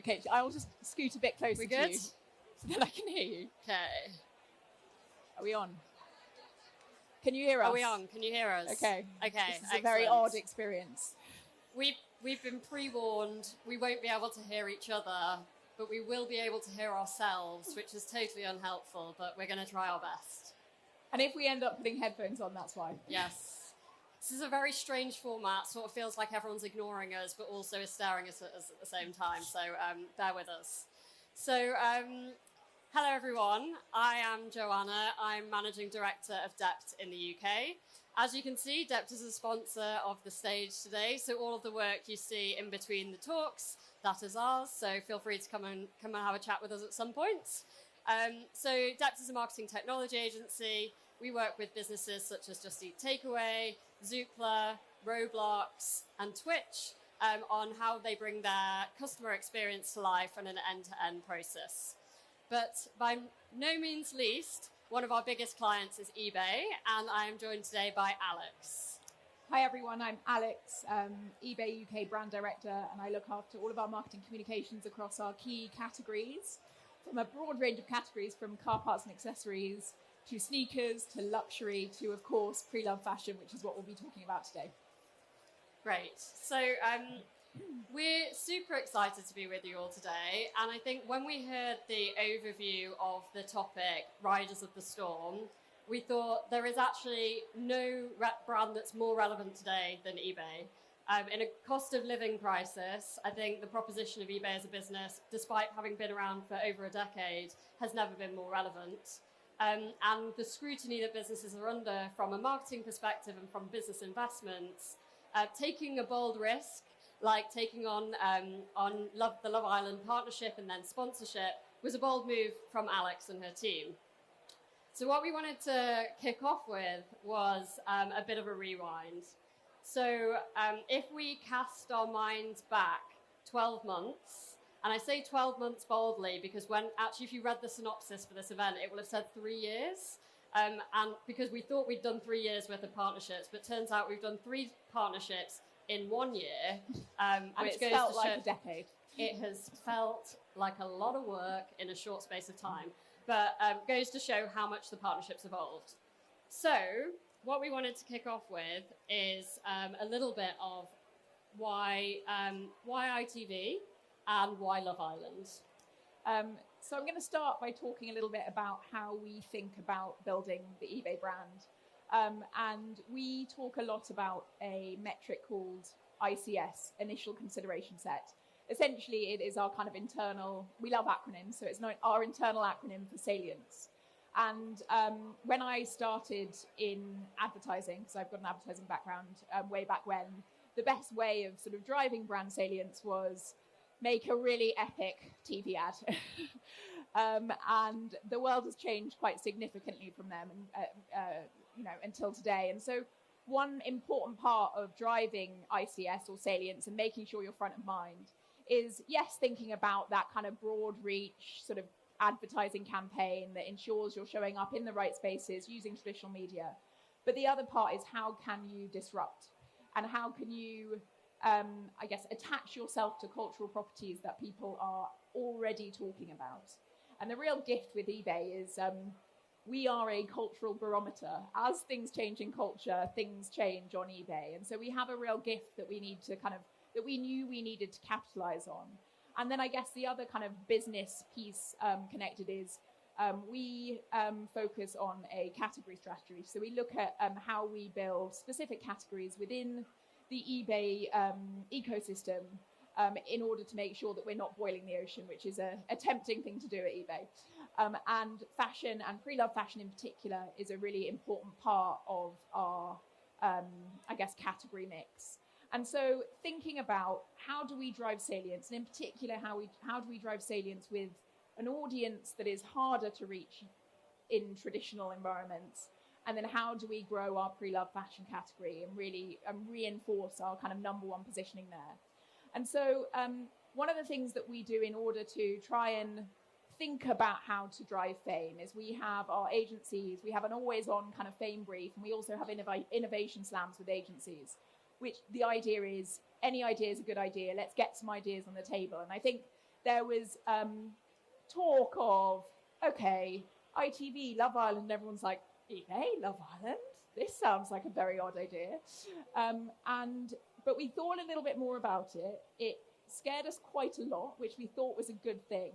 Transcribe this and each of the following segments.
Okay, I'll just scoot a bit closer We to good? you so that I can hear you. Okay. Are we on? Can you hear us? Are we on? Can you hear us? Okay. Okay, This is a very odd experience. We've been pre-warned. We won't be able to hear each other, but we will be able to hear ourselves, which is totally unhelpful, but we're going to try our best. And if we end up putting headphones on, that's why. Yes. This is a very strange format, sort of feels like everyone's ignoring us, but also is staring at us at the same time, so bear with us. So, hello everyone, I am Joanna, I'm Managing Director of DEPT in the UK. As you can see, DEPT is a sponsor of the stage today, so all of the work you see in between the talks, that is ours, so feel free to come and have a chat with us at some point. So DEPT is a marketing technology agency. We work with businesses such as Just Eat Takeaway, Zoopla, Roblox, and Twitch on how they bring their customer experience to life in an end-to-end process. But by no means least, one of our biggest clients is eBay, and I am joined today by Alex. Hi everyone, I'm Alex, eBay UK Brand Director, and I look after all of our marketing communications across our key categories, from a broad range of categories, from car parts and accessories, to sneakers, to luxury, to, of course, pre-loved fashion, which is what we'll be talking about today. Great. So we're super excited to be with you all today. And I think when we heard the overview of the topic, Riders of the Storm, we thought there is actually no brand that's more relevant today than eBay. In a cost of living crisis, I think the proposition of eBay as a business, despite having been around for over a decade, has never been more relevant. And the scrutiny that businesses are under from a marketing perspective and from business investments, taking a bold risk, like taking on the Love Island partnership and then sponsorship, was a bold move from Alex and her team. So what we wanted to kick off with was a bit of a rewind. So if we cast our minds back 12 months, and I say 12 months boldly because if you read the synopsis for this event, it will have said 3 years. And because we thought we'd done 3 years worth of partnerships, but turns out we've done 3 partnerships in 1 year. And it's felt like a decade. It has felt like a lot of work in a short space of time, but goes to show how much the partnership's evolved. So what we wanted to kick off with is a little bit of why ITV and why Love Island. So I'm going to start by talking a little bit about how we think about building the eBay brand. And we talk a lot about a metric called ICS, Initial Consideration Set. Essentially, it is our kind of internal, we love acronyms, so it's our internal acronym for salience. And when I started in advertising, because I've got an advertising background way back when, the best way of sort of driving brand salience was make a really epic TV ad. And the world has changed quite significantly from them until today. And so one important part of driving ICS or salience and making sure you're front of mind is, yes, thinking about that kind of broad reach sort of advertising campaign that ensures you're showing up in the right spaces using traditional media. But the other part is, how can you disrupt? And how can you attach yourself to cultural properties that people are already talking about? And the real gift with eBay is we are a cultural barometer. As things change in culture, things change on eBay. And so we have a real gift that we need to that we knew we needed to capitalize on. And then I guess the other kind of business piece connected is we focus on a category strategy. So we look at how we build specific categories within the eBay ecosystem in order to make sure that we're not boiling the ocean, which is a tempting thing to do at eBay. And fashion, and pre-loved fashion in particular, is a really important part of our, category mix. And so thinking about how do we drive salience, and in particular, how do we drive salience with an audience that is harder to reach in traditional environments, and then how do we grow our pre-loved fashion category and really reinforce our kind of number one positioning there. And so one of the things that we do in order to try and think about how to drive fame is we have our agencies, we have an always-on kind of fame brief, and we also have innovation slams with agencies, which the idea is any idea is a good idea. Let's get some ideas on the table. And I think there was talk of, okay, ITV, Love Island, everyone's like, eBay, Love Island? This sounds like a very odd idea. But we thought a little bit more about it. It scared us quite a lot, which we thought was a good thing.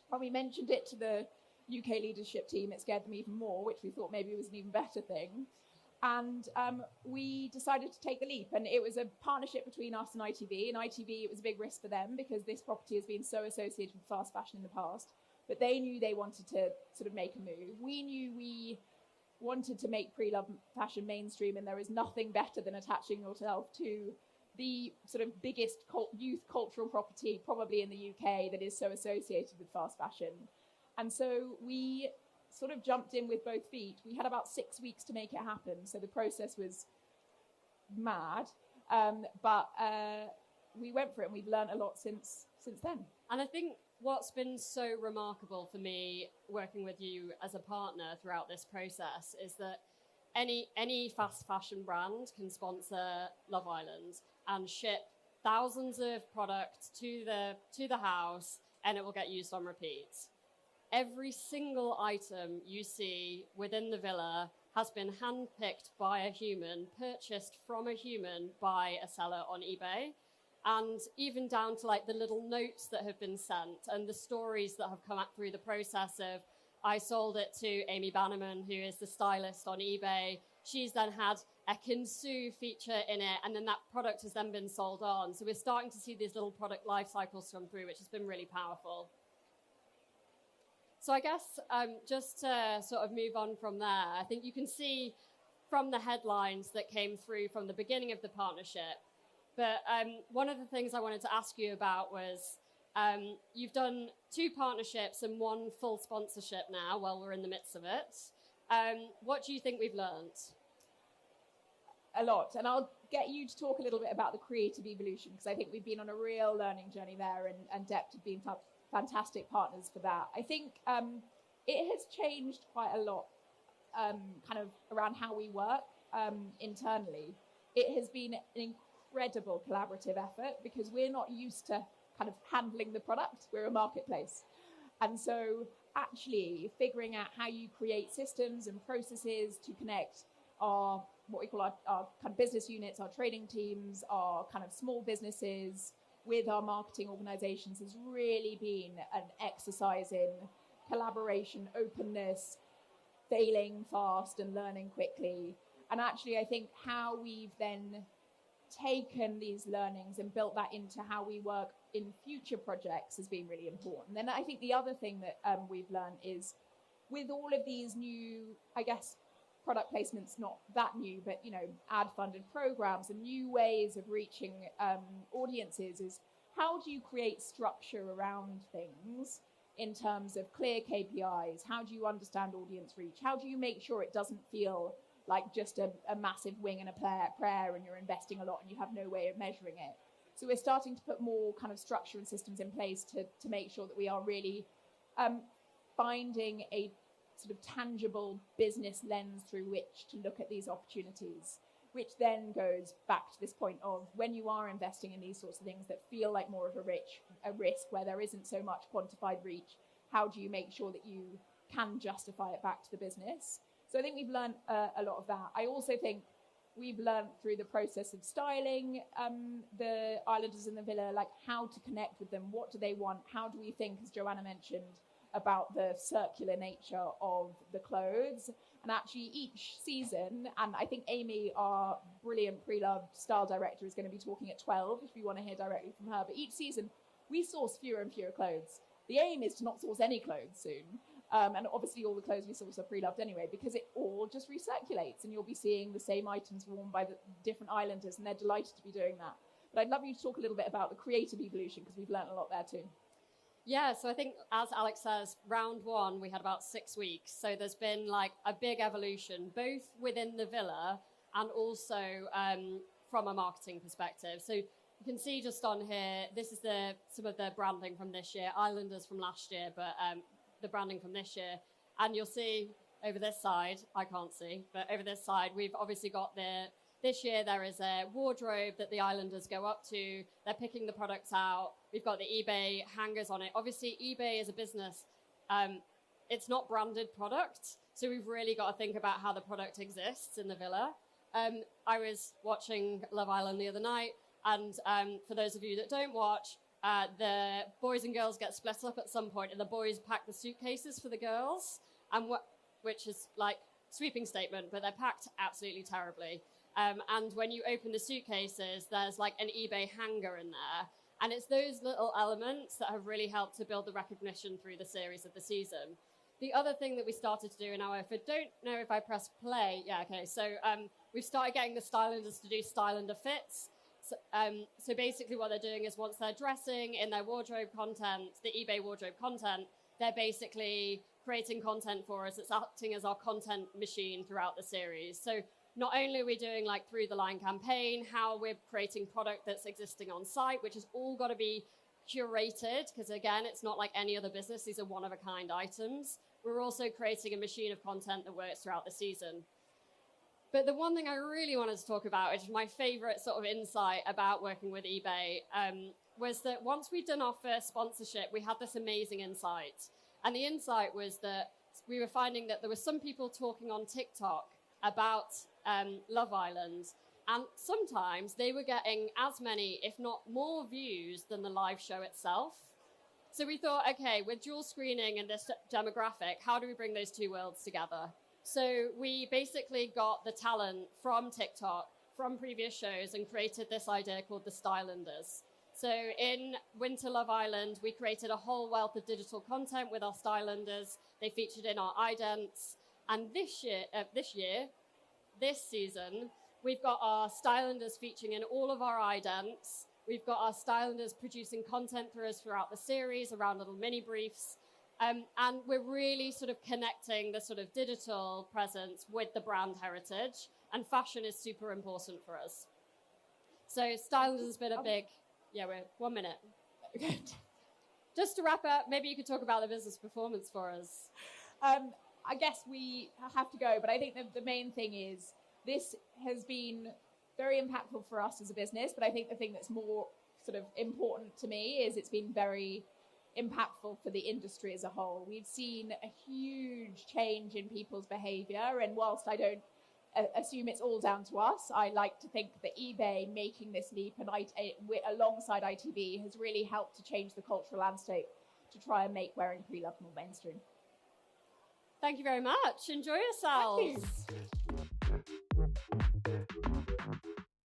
When we mentioned it to the UK leadership team, it scared them even more, which we thought maybe was an even better thing. And we decided to take the leap. And it was a partnership between us and ITV. And ITV, it was a big risk for them because this property has been so associated with fast fashion in the past. But they knew they wanted to sort of make a move. We knew we wanted to make pre-loved fashion mainstream, and there is nothing better than attaching yourself to the sort of biggest youth cultural property probably in the UK that is so associated with fast fashion. And so we sort of jumped in with both feet. We had about 6 weeks to make it happen, so the process was mad, but we went for it, and we've learned a lot since then. And I think what's been so remarkable for me working with you as a partner throughout this process is that any fast fashion brand can sponsor Love Island and ship thousands of products to the house, and it will get used on repeat. Every single item you see within the villa has been handpicked by a human, purchased from a human by a seller on eBay. And even down to like the little notes that have been sent and the stories that have come up through the process of, I sold it to Amy Bannerman, who is the stylist on eBay. She's then had a Kinsu feature in it, and then that product has then been sold on. So we're starting to see these little product life cycles come through, which has been really powerful. So I guess just to sort of move on from there, I think you can see from the headlines that came through from the beginning of the partnership. But one of the things I wanted to ask you about was you've done 2 partnerships and 1 full sponsorship now while we're in the midst of it. What do you think we've learned? A lot. And I'll get you to talk a little bit about the creative evolution, because I think we've been on a real learning journey there, and DEPT have been fantastic partners for that. I think it has changed quite a lot kind of around how we work internally. It has been an incredible collaborative effort because we're not used to kind of handling the product. We're a marketplace. And so actually figuring out how you create systems and processes to connect our, what we call our kind of business units, our trading teams, our kind of small businesses with our marketing organizations has really been an exercise in collaboration, openness, failing fast and learning quickly. And actually, I think how we've then taken these learnings and built that into how we work in future projects has been really important. Then I think the other thing that we've learned is with all of these new, I guess, product placements, not that new, but, you know, ad-funded programs and new ways of reaching audiences is how do you create structure around things in terms of clear KPIs? How do you understand audience reach? How do you make sure it doesn't feel like just a massive wing and a prayer and you're investing a lot and you have no way of measuring it? So we're starting to put more kind of structure and systems in place to make sure that we are really finding a sort of tangible business lens through which to look at these opportunities, which then goes back to this point of when you are investing in these sorts of things that feel like more of a risk where there isn't so much quantified reach, how do you make sure that you can justify it back to the business? So I think we've learned a lot of that. I also think we've learned through the process of styling the islanders in the villa, like how to connect with them, what do they want, how do we think, as Joanna mentioned, about the circular nature of the clothes. And actually each season, and I think Amy, our brilliant pre-loved style director, is going to be talking at 12 if you want to hear directly from her, but each season we source fewer and fewer clothes. The aim is to not source any clothes soon. And obviously all the clothes we source are pre-loved anyway, because it all just recirculates and you'll be seeing the same items worn by the different islanders, and they're delighted to be doing that. But I'd love you to talk a little bit about the creative evolution, because we've learned a lot there too. Yeah, so I think, as Alex says, round 1, we had about 6 weeks. So there's been like a big evolution, both within the villa and also from a marketing perspective. So you can see just on here, this is some of the branding from this year, Islanders from last year, but the branding from this year. And you'll see over this side, I can't see, but over this side, we've obviously got this year there is a wardrobe that the Islanders go up to. They're picking the products out. We've got the eBay hangers on it. Obviously, eBay as a business, it's not branded product. So we've really got to think about how the product exists in the villa. I was watching Love Island the other night. And for those of you that don't watch, the boys and girls get split up at some point, and the boys pack the suitcases for the girls, and which is like sweeping statement, but they're packed absolutely terribly. And when you open the suitcases, there's like an eBay hanger in there. And it's those little elements that have really helped to build the recognition through the series of the season. The other thing that we started to do in our, if I don't know if I press play, yeah, okay. So we've started getting the Stylanders to do Stylander fits. So basically what they're doing is once they're dressing in their wardrobe content, the eBay wardrobe content, they're basically creating content for us. It's acting as our content machine throughout the series. So not only are we doing like through the line campaign, how we're creating product that's existing on site, which has all got to be curated, because again, it's not like any other business. These are one-of-a-kind items. We're also creating a machine of content that works throughout the season. But the one thing I really wanted to talk about, which is my favorite sort of insight about working with eBay, was that once we'd done our first sponsorship, we had this amazing insight. And the insight was that we were finding that there were some people talking on TikTok about Love Island, and sometimes they were getting as many, if not more views than the live show itself. So we thought, okay, with dual screening and this demographic, how do we bring those two worlds together? So we basically got the talent from TikTok, from previous shows, and created this idea called the Stylanders. So in Winter Love Island, we created a whole wealth of digital content with our Stylanders. They featured in our idents. And this season, we've got our Stylanders featuring in all of our idents. We've got our Stylanders producing content for us throughout the series around little mini briefs. And we're really sort of connecting the sort of digital presence with the brand heritage. And fashion is super important for us. So Stylanders has been a big... Yeah, we're 1 minute. Just to wrap up, maybe you could talk about the business performance for us. I guess we have to go, but I think the main thing is this has been very impactful for us as a business, but I think the thing that's more sort of important to me is it's been very impactful for the industry as a whole. We've seen a huge change in people's behavior, and whilst I don't assume it's all down to us, I like to think that eBay making this leap and alongside ITV has really helped to change the cultural landscape to try and make wearing pre-loved more mainstream. Thank you very much. Enjoy yourselves. Thank you.